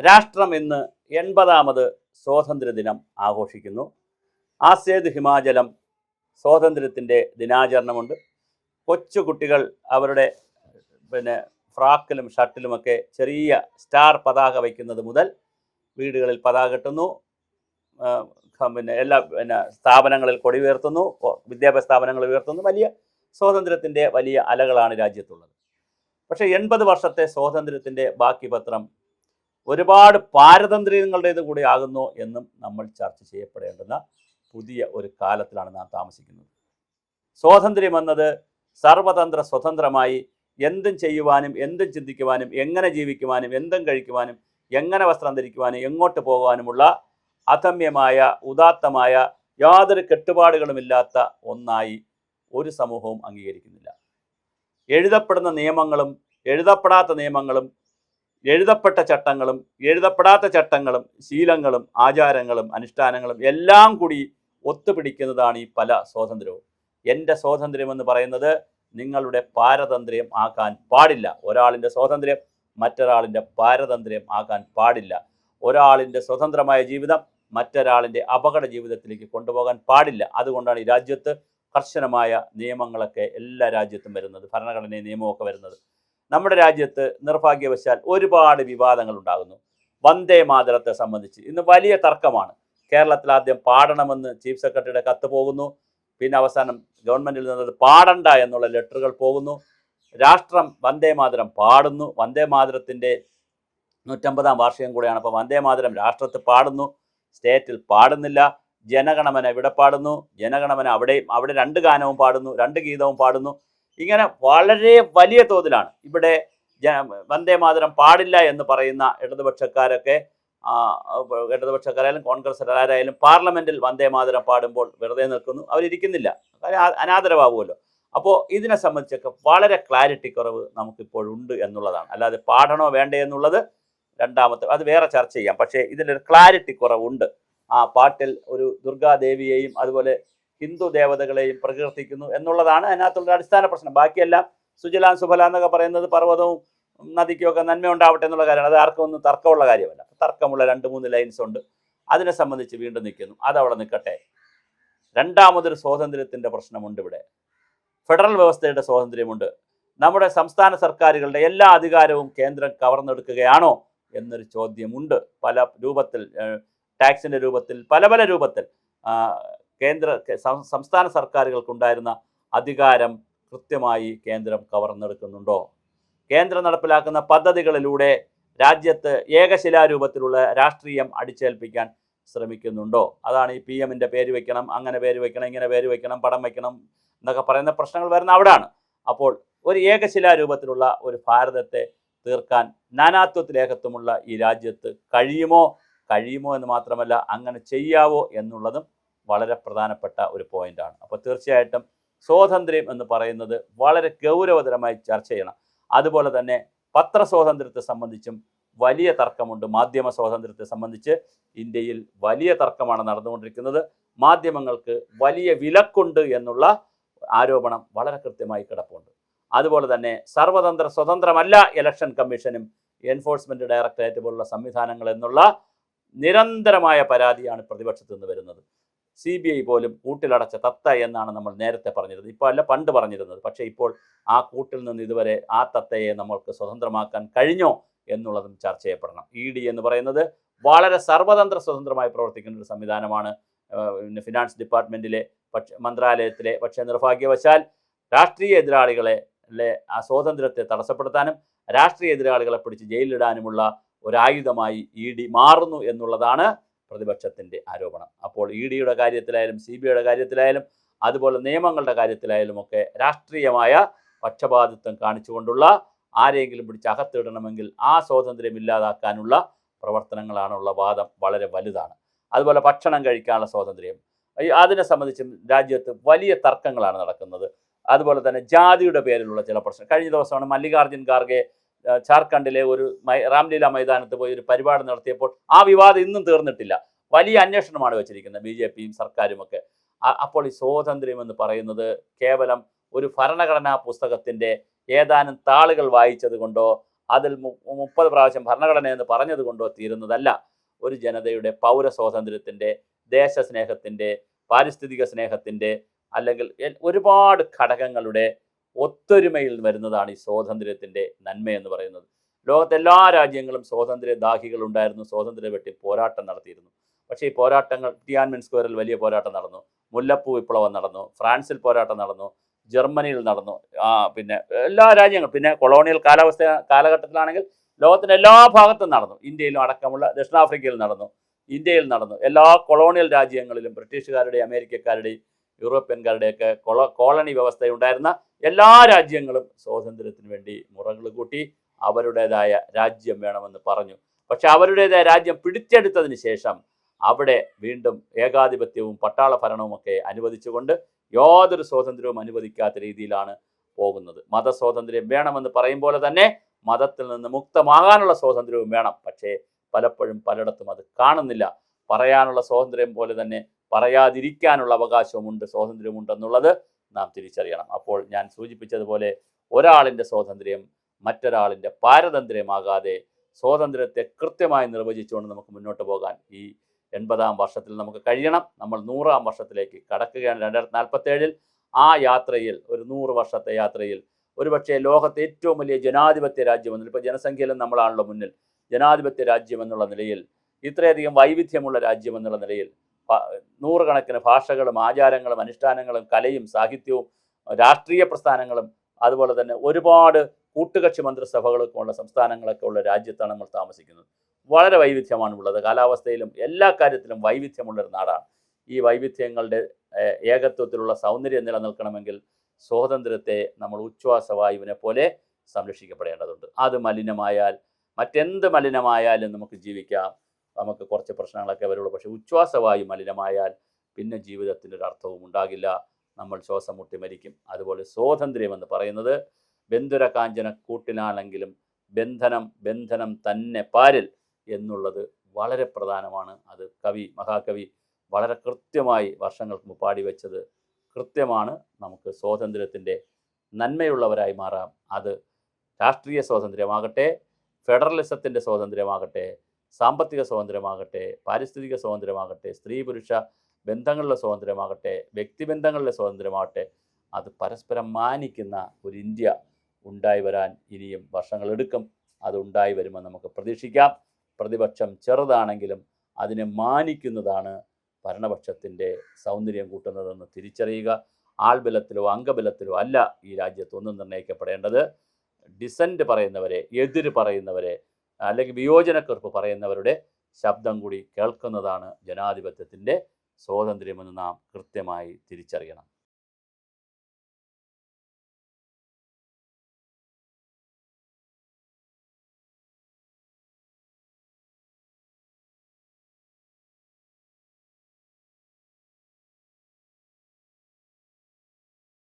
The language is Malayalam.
രാഷ്ട്രം ഇന്ന് 80ാമത് സ്വാതന്ത്ര്യദിനം ആഘോഷിക്കുന്നു. ആസേത് ഹിമാചലം സ്വാതന്ത്ര്യത്തിൻ്റെ ദിനാചരണമുണ്ട്. കൊച്ചുകുട്ടികൾ അവരുടെ ഫ്രാക്കിലും ഷർട്ടിലുമൊക്കെ ചെറിയ സ്റ്റാർ പതാക വയ്ക്കുന്നത് മുതൽ വീടുകളിൽ പതാക കെട്ടുന്നു. എല്ലാ സ്ഥാപനങ്ങളിൽ കൊടി ഉയർത്തുന്നു, വിദ്യാഭ്യാസ സ്ഥാപനങ്ങൾ ഉയർത്തുന്നു. വലിയ സ്വാതന്ത്ര്യത്തിൻ്റെ വലിയ അലകളാണ് രാജ്യത്തുള്ളത്. പക്ഷേ 80 വർഷത്തെ സ്വാതന്ത്ര്യത്തിൻ്റെ ബാക്കി പത്രം ഒരുപാട് പാരതന്ത്ര്യങ്ങളുടേത് കൂടി ആകുന്നു എന്നും നമ്മൾ ചർച്ച ചെയ്യപ്പെടേണ്ടുന്ന പുതിയ ഒരു കാലത്തിലാണ് നാം താമസിക്കുന്നത്. സ്വാതന്ത്ര്യം എന്നത് സർവതന്ത്ര സ്വതന്ത്രമായി എന്തും ചെയ്യുവാനും എന്തും ചിന്തിക്കുവാനും എങ്ങനെ ജീവിക്കുവാനും എന്തും കഴിക്കുവാനും എങ്ങനെ വസ്ത്രം ധരിക്കുവാനും എങ്ങോട്ട് പോകുവാനുമുള്ള അദമ്യമായ ഉദാത്തമായ യാതൊരു കെട്ടുപാടുകളുമില്ലാത്ത ഒന്നായി ഒരു സമൂഹവും അംഗീകരിക്കുന്നില്ല. എഴുതപ്പെടുന്ന നിയമങ്ങളും എഴുതപ്പെടാത്ത നിയമങ്ങളും എഴുതപ്പെട്ട ചട്ടങ്ങളും എഴുതപ്പെടാത്ത ചട്ടങ്ങളും ശീലങ്ങളും ആചാരങ്ങളും അനുഷ്ഠാനങ്ങളും എല്ലാം കൂടി ഒത്തുപിടിക്കുന്നതാണ് ഈ പല സ്വാതന്ത്ര്യവും. എൻ്റെ സ്വാതന്ത്ര്യമെന്ന് പറയുന്നത് നിങ്ങളുടെ പാരതന്ത്ര്യം ആക്കാൻ പാടില്ല. ഒരാളിൻ്റെ സ്വാതന്ത്ര്യം മറ്റൊരാളിൻ്റെ പാരതന്ത്ര്യം ആക്കാൻ പാടില്ല. ഒരാളിൻ്റെ സ്വതന്ത്രമായ ജീവിതം മറ്റൊരാളിൻ്റെ അപകട ജീവിതത്തിലേക്ക് കൊണ്ടുപോകാൻ പാടില്ല. അതുകൊണ്ടാണ് ഈ രാജ്യത്ത് കർശനമായ നിയമങ്ങളൊക്കെ എല്ലാ രാജ്യത്തും വരുന്നത്, ഭരണഘടനയും നിയമമൊക്കെ വരുന്നത്. നമ്മുടെ രാജ്യത്ത് നിർഭാഗ്യവശാൽ ഒരുപാട് വിവാദങ്ങൾ ഉണ്ടാകുന്നു. വന്ദേ മാതരത്തെ സംബന്ധിച്ച് ഇന്ന് വലിയ തർക്കമാണ്. കേരളത്തിൽ ആദ്യം പാടണമെന്ന് ചീഫ് സെക്രട്ടറിയുടെ കത്ത് പോകുന്നു, പിന്നെ അവസാനം ഗവൺമെൻറ്റിൽ നിന്നത് പാടണ്ട എന്നുള്ള ലെറ്ററുകൾ പോകുന്നു. രാഷ്ട്രം വന്ദേ മാതരം പാടുന്നു. വന്ദേ മാതരത്തിൻ്റെ 150ാം വാർഷികം കൂടെയാണ്. അപ്പോൾ വന്ദേ മാതരം രാഷ്ട്രത്തിൽ പാടുന്നു, സ്റ്റേറ്റിൽ പാടുന്നില്ല. ജനഗണമന ഇവിടെ പാടുന്നു, ജനഗണമന അവിടെ 2 ഗാനവും പാടുന്നു, 2 ഗീതവും പാടുന്നു. ഇങ്ങനെ വളരെ വലിയ തോതിലാണ് ഇവിടെ വന്ദേ മാതരം പാടില്ല എന്ന് പറയുന്ന ഇടതുപക്ഷക്കാരായാലും കോൺഗ്രസ്സുകാരായാലും പാർലമെൻറ്റിൽ വന്ദേ മാതരം പാടുമ്പോൾ വെറുതെ നിൽക്കുന്നു, അവരിയ്ക്കുന്നില്ല, അനാദരവാകുമല്ലോ. അപ്പോൾ ഇതിനെ സംബന്ധിച്ചൊക്കെ വളരെ ക്ലാരിറ്റി കുറവ് നമുക്കിപ്പോഴുണ്ട് എന്നുള്ളതാണ്. അല്ലാതെ പാടണോ വേണ്ടേ എന്നുള്ളത് രണ്ടാമത്തെ, അത് വേറെ ചർച്ച ചെയ്യാം. പക്ഷേ ഇതിലൊരു ക്ലാരിറ്റി കുറവുണ്ട്. ആ പാട്ടിൽ ഒരു ദുർഗാദേവിയെയും അതുപോലെ ഹിന്ദു ദേവതകളെയും പ്രകീർത്തിക്കുന്നു എന്നുള്ളതാണ് അതിനകത്തുള്ള അടിസ്ഥാന പ്രശ്നം. ബാക്കിയെല്ലാം സുജലാം സുഫല എന്നൊക്കെ പറയുന്നത് പർവ്വതവും നദിക്കുമൊക്കെ നന്മ ഉണ്ടാവട്ടെ എന്നുള്ള കാര്യമാണ്. അത് ആർക്കും ഒന്നും തർക്കമുള്ള കാര്യമല്ല. തർക്കമുള്ള 2-3 ലൈൻസ് ഉണ്ട്. അതിനെ സംബന്ധിച്ച് വീണ്ടും നിൽക്കുന്നു. അതവിടെ നിൽക്കട്ടെ. രണ്ടാമതൊരു സ്വാതന്ത്ര്യത്തിൻ്റെ പ്രശ്നമുണ്ട് ഇവിടെ. ഫെഡറൽ വ്യവസ്ഥയുടെ സ്വാതന്ത്ര്യമുണ്ട്. നമ്മുടെ സംസ്ഥാന സർക്കാരുകളുടെ എല്ലാ അധികാരവും കേന്ദ്രം കവർന്നെടുക്കുകയാണോ എന്നൊരു ചോദ്യമുണ്ട്. പല രൂപത്തിൽ, ടാക്സിൻ്റെ രൂപത്തിൽ, പല രൂപത്തിൽ സംസ്ഥാന സർക്കാരുകൾക്കുണ്ടായിരുന്ന അധികാരം കൃത്യമായി കേന്ദ്രം കവർന്നെടുക്കുന്നുണ്ടോ? കേന്ദ്രം നടപ്പിലാക്കുന്ന പദ്ധതികളിലൂടെ രാജ്യത്ത് ഏകശിലാരൂപത്തിലുള്ള രാഷ്ട്രീയം അടിച്ചേൽപ്പിക്കാൻ ശ്രമിക്കുന്നുണ്ടോ? അതാണ് ഈ PM-ൻ്റെ പേര് വയ്ക്കണം, അങ്ങനെ പേര് വയ്ക്കണം, ഇങ്ങനെ പേര് വയ്ക്കണം, പടം വയ്ക്കണം എന്നൊക്കെ പറയുന്ന പ്രശ്നങ്ങൾ വരുന്ന അവിടെയാണ്. അപ്പോൾ ഒരു ഏകശിലാരൂപത്തിലുള്ള ഒരു ഭാരതത്തെ തീർക്കാൻ നാനാത്വത്തിൽ ഏകത്വമുള്ള ഈ രാജ്യത്ത് കഴിയുമോ എന്ന് മാത്രമല്ല, അങ്ങനെ ചെയ്യാവോ എന്നുള്ളതും വളരെ പ്രധാനപ്പെട്ട ഒരു പോയിൻ്റാണ്. അപ്പോൾ തീർച്ചയായിട്ടും സ്വാതന്ത്ര്യം എന്ന് പറയുന്നത് വളരെ ഗൗരവതരമായി ചർച്ച ചെയ്യണം. അതുപോലെ തന്നെ പത്രസ്വാതന്ത്ര്യത്തെ സംബന്ധിച്ചും വലിയ തർക്കമുണ്ട്. മാധ്യമ സ്വാതന്ത്ര്യത്തെ സംബന്ധിച്ച് ഇന്ത്യയിൽ വലിയ തർക്കമാണ് നടന്നുകൊണ്ടിരിക്കുന്നത്. മാധ്യമങ്ങൾക്ക് വലിയ വിലക്കുണ്ട് എന്നുള്ള ആരോപണം വളരെ കൃത്യമായി കിടപ്പുണ്ട്. അതുപോലെ തന്നെ സർവതന്ത്ര സ്വതന്ത്രമല്ല ഇലക്ഷൻ കമ്മീഷനും എൻഫോഴ്സ്മെൻറ്റ് ഡയറക്ടറേറ്റ് പോലുള്ള സംവിധാനങ്ങൾ എന്നുള്ള നിരന്തരമായ പരാതിയാണ് പ്രതിപക്ഷത്തു നിന്ന് വരുന്നത്. CBI പോലും കൂട്ടിലടച്ച തത്ത എന്നാണ് നമ്മൾ നേരത്തെ പറഞ്ഞിരുന്നത്. ഇപ്പോൾ അല്ല, പണ്ട് പറഞ്ഞിരുന്നത്. പക്ഷേ ഇപ്പോൾ ആ കൂട്ടിൽ നിന്ന് ഇതുവരെ ആ തത്തയെ നമ്മൾക്ക് സ്വതന്ത്രമാക്കാൻ കഴിഞ്ഞോ എന്നുള്ളതും ചർച്ച ചെയ്യപ്പെടണം. ED എന്ന് പറയുന്നത് വളരെ സർവതന്ത്ര സ്വതന്ത്രമായി പ്രവർത്തിക്കുന്ന ഒരു സംവിധാനമാണ്. ഫിനാൻസ് ഡിപ്പാർട്ട്മെൻറ്റിലെ മന്ത്രാലയത്തിലെ. പക്ഷേ നിർഭാഗ്യവശാൽ രാഷ്ട്രീയ എതിരാളികളെ ആ സ്വാതന്ത്ര്യത്തെ തടസ്സപ്പെടുത്താനും രാഷ്ട്രീയ എതിരാളികളെ പിടിച്ച് ജയിലിലിടാനുമുള്ള ഒരായുധമായി ED മാറുന്നു എന്നുള്ളതാണ് പ്രതിപക്ഷത്തിൻ്റെ ആരോപണം. അപ്പോൾ EDയുടെ കാര്യത്തിലായാലും CBIയുടെ കാര്യത്തിലായാലും അതുപോലെ നിയമങ്ങളുടെ കാര്യത്തിലായാലും ഒക്കെ രാഷ്ട്രീയമായ പക്ഷപാതിത്വം കാണിച്ചുകൊണ്ടുള്ള ആരെങ്കിലും പിടിച്ച് അകത്തിടണമെങ്കിൽ ആ സ്വാതന്ത്ര്യം ഇല്ലാതാക്കാനുള്ള പ്രവർത്തനങ്ങളാണുള്ള വാദം വളരെ വലുതാണ്. അതുപോലെ ഭക്ഷണം കഴിക്കാനുള്ള സ്വാതന്ത്ര്യം, അതിനെ സംബന്ധിച്ചും രാജ്യത്ത് വലിയ തർക്കങ്ങളാണ് നടക്കുന്നത്. അതുപോലെ തന്നെ ജാതിയുടെ പേരിലുള്ള ചില പ്രശ്നം. കഴിഞ്ഞ ദിവസമാണ് മല്ലികാർജ്ജുൻ ഖാർഗെ ജാർഖണ്ഡിലെ ഒരു രാംലീല മൈതാനത്ത് പോയി ഒരു പരിപാടി നടത്തിയപ്പോൾ ആ വിവാദം ഇന്നും തീർന്നിട്ടില്ല. വലിയ അന്വേഷണമാണ് വെച്ചിരിക്കുന്നത് BJPയും സർക്കാരുമൊക്കെ. അപ്പോൾ ഈ സ്വാതന്ത്ര്യം എന്ന് പറയുന്നത് കേവലം ഒരു ഭരണഘടനാ പുസ്തകത്തിൻ്റെ ഏതാനും താളുകൾ വായിച്ചത് കൊണ്ടോ അതിൽ 30 പ്രാവശ്യം ഭരണഘടന എന്ന് പറഞ്ഞത് കൊണ്ടോ തീരുന്നതല്ല ഒരു ജനതയുടെ പൗര സ്വാതന്ത്ര്യത്തിൻ്റെ, ദേശസ്നേഹത്തിൻ്റെ, പാരിസ്ഥിതിക സ്നേഹത്തിൻ്റെ, അല്ലെങ്കിൽ ഒരുപാട് ഘടകങ്ങളുടെ ഒത്തൊരുമയിൽ വരുന്നതാണ് ഈ സ്വാതന്ത്ര്യത്തിൻ്റെ നന്മയെന്ന് പറയുന്നത്. ലോകത്തെ എല്ലാ രാജ്യങ്ങളും സ്വാതന്ത്ര്യ ദാഹികൾ ഉണ്ടായിരുന്നു, സ്വാതന്ത്ര്യം വെട്ടി പോരാട്ടം നടത്തിയിരുന്നു. പക്ഷേ ഈ പോരാട്ടങ്ങൾ, ടിയാൻമെൻ സ്ക്വയറിൽ വലിയ പോരാട്ടം നടന്നു, മുല്ലപ്പൂ വിപ്ലവം നടന്നു, ഫ്രാൻസിൽ പോരാട്ടം നടന്നു, ജർമ്മനിയിൽ നടന്നു, പിന്നെ എല്ലാ രാജ്യങ്ങളും, പിന്നെ കൊളോണിയൽ കാലഘട്ടത്തിലാണെങ്കിൽ ലോകത്തിൻ്റെ എല്ലാ ഭാഗത്തും നടന്നു. ഇന്ത്യയിലും അടക്കമുള്ള ദക്ഷിണാഫ്രിക്കയിൽ നടന്നു, ഇന്ത്യയിൽ നടന്നു. എല്ലാ കൊളോണിയൽ രാജ്യങ്ങളിലും ബ്രിട്ടീഷുകാരുടെയും അമേരിക്കക്കാരുടെയും യൂറോപ്യൻകാരുടെയൊക്കെ കോളനി വ്യവസ്ഥയുണ്ടായിരുന്ന എല്ലാ രാജ്യങ്ങളും സ്വാതന്ത്ര്യത്തിന് വേണ്ടി മുറകൾ കൂട്ടി അവരുടേതായ രാജ്യം വേണമെന്ന് പറഞ്ഞു. പക്ഷെ അവരുടേതായ രാജ്യം പിടിച്ചെടുത്തതിന് ശേഷം അവിടെ വീണ്ടും ഏകാധിപത്യവും പട്ടാള ഭരണവുമൊക്കെ അനുവദിച്ചുകൊണ്ട് യാതൊരു സ്വാതന്ത്ര്യവും അനുവദിക്കാത്ത രീതിയിലാണ് പോകുന്നത്. മതസ്വാതന്ത്ര്യം വേണമെന്ന് പറയും പോലെ തന്നെ മതത്തിൽ നിന്ന് മുക്തമാകാനുള്ള സ്വാതന്ത്ര്യവും വേണം. പക്ഷേ പലപ്പോഴും പലയിടത്തും അത് കാണുന്നില്ല. പറയാനുള്ള സ്വാതന്ത്ര്യം പോലെ തന്നെ പറയാതിരിക്കാനുള്ള അവകാശവുമുണ്ട്, സ്വാതന്ത്ര്യമുണ്ടെന്നുള്ളത് നാം തിരിച്ചറിയണം. അപ്പോൾ ഞാൻ സൂചിപ്പിച്ചതുപോലെ ഒരാളിൻ്റെ സ്വാതന്ത്ര്യം മറ്റൊരാളിൻ്റെ പാരതന്ത്ര്യമാകാതെ സ്വാതന്ത്ര്യത്തെ കൃത്യമായി നിർവചിച്ചുകൊണ്ട് നമുക്ക് മുന്നോട്ട് പോകാൻ ഈ 80-ാം വർഷത്തിൽ നമുക്ക് കഴിയണം. നമ്മൾ 100-ാം വർഷത്തിലേക്ക് കടക്കുകയാണ് 2047. ആ യാത്രയിൽ, ഒരു 100 വർഷത്തെ യാത്രയിൽ, ഒരുപക്ഷെ ലോകത്തെ ഏറ്റവും വലിയ ജനാധിപത്യ രാജ്യം എന്നുള്ള, ഇപ്പോൾ ജനസംഖ്യയിലും നമ്മളാണല്ലോ മുന്നിൽ, ജനാധിപത്യ രാജ്യം എന്നുള്ള നിലയിൽ, ഇത്രയധികം വൈവിധ്യമുള്ള രാജ്യം എന്നുള്ള നിലയിൽ, നൂറുകണക്കിന് ഭാഷകളും ആചാരങ്ങളും അനുഷ്ഠാനങ്ങളും കലയും സാഹിത്യവും രാഷ്ട്രീയ പ്രസ്ഥാനങ്ങളും അതുപോലെ തന്നെ ഒരുപാട് കൂട്ടുകക്ഷി മന്ത്രിസഭകളൊക്കെ ഉള്ള സംസ്ഥാനങ്ങളൊക്കെ ഉള്ള രാജ്യത്താണ് നമ്മൾ താമസിക്കുന്നത്. വളരെ വൈവിധ്യമാണ് ഉള്ളത്. കാലാവസ്ഥയിലും എല്ലാ കാര്യത്തിലും വൈവിധ്യമുള്ളൊരു നാടാണ്. ഈ വൈവിധ്യങ്ങളുടെ ഏകത്വത്തിലുള്ള സൗന്ദര്യം നിലനിൽക്കണമെങ്കിൽ സ്വാതന്ത്ര്യത്തെ നമ്മൾ ഉച്ഛ്വാസവായുവിനെ പോലെ സംരക്ഷിക്കപ്പെടേണ്ടതുണ്ട്. അത് മലിനമായാൽ, മറ്റെന്ത് മലിനമായാലും നമുക്ക് ജീവിക്കാം, നമുക്ക് കുറച്ച് പ്രശ്നങ്ങളൊക്കെ വരുള്ളൂ. പക്ഷേ ഉച്ഛ്വാസവായു മലിനമായാൽ പിന്നെ ജീവിതത്തിൻ്റെ അർത്ഥവും ഉണ്ടാകില്ല, നമ്മൾ ശ്വാസം മുട്ടി മരിക്കും. അതുപോലെ സ്വാതന്ത്ര്യം എന്ന് പറയുന്നത് ബന്ധുര കാഞ്ചന കൂട്ടിനാണെങ്കിലും ബന്ധനം തന്നെ പാരിൽ എന്നുള്ളത് വളരെ പ്രധാനമാണ്. അത് മഹാകവി വളരെ കൃത്യമായി വർഷങ്ങൾക്ക് മുമ്പ് പാടിവെച്ചത് കൃത്യമാണ്. നമുക്ക് സ്വാതന്ത്ര്യത്തിൻ്റെ നന്മയുള്ളവരായി മാറാം. അത് രാഷ്ട്രീയ സ്വാതന്ത്ര്യമാകട്ടെ, ഫെഡറലിസത്തിൻ്റെ സ്വാതന്ത്ര്യമാകട്ടെ, സാമ്പത്തിക സ്വാതന്ത്ര്യമാകട്ടെ, പാരിസ്ഥിതിക സ്വാതന്ത്ര്യമാകട്ടെ, സ്ത്രീ പുരുഷ ബന്ധങ്ങളിലെ സ്വാതന്ത്ര്യമാകട്ടെ, വ്യക്തിബന്ധങ്ങളിലെ സ്വാതന്ത്ര്യമാകട്ടെ, അത് പരസ്പരം മാനിക്കുന്ന ഒരു ഇന്ത്യ ഉണ്ടായി വരാൻ ഇനിയും വർഷങ്ങളെടുക്കും. അത് ഉണ്ടായി വരുമെന്ന് നമുക്ക് പ്രതീക്ഷിക്കാം. പ്രതിപക്ഷം ചെറുതാണെങ്കിലും അതിനെ മാനിക്കുന്നതാണ് ഭരണപക്ഷത്തിൻ്റെ സൗന്ദര്യം കൂട്ടുന്നതെന്ന് തിരിച്ചറിയുക. ആൾബലത്തിലോ അംഗബലത്തിലോ അല്ല ഈ രാജ്യത്തൊന്നും നിർണ്ണയിക്കപ്പെടേണ്ടത്. ഡിസൻറ്റ് പറയുന്നവരെ, എതിര് പറയുന്നവരെ, അല്ലെങ്കിൽ വിയോജനക്കുറിപ്പ് പറയുന്നവരുടെ ശബ്ദം കൂടി കേൾക്കുന്നതാണ് ജനാധിപത്യത്തിൻ്റെ സ്വാതന്ത്ര്യമെന്ന് നാം കൃത്യമായി തിരിച്ചറിയണം.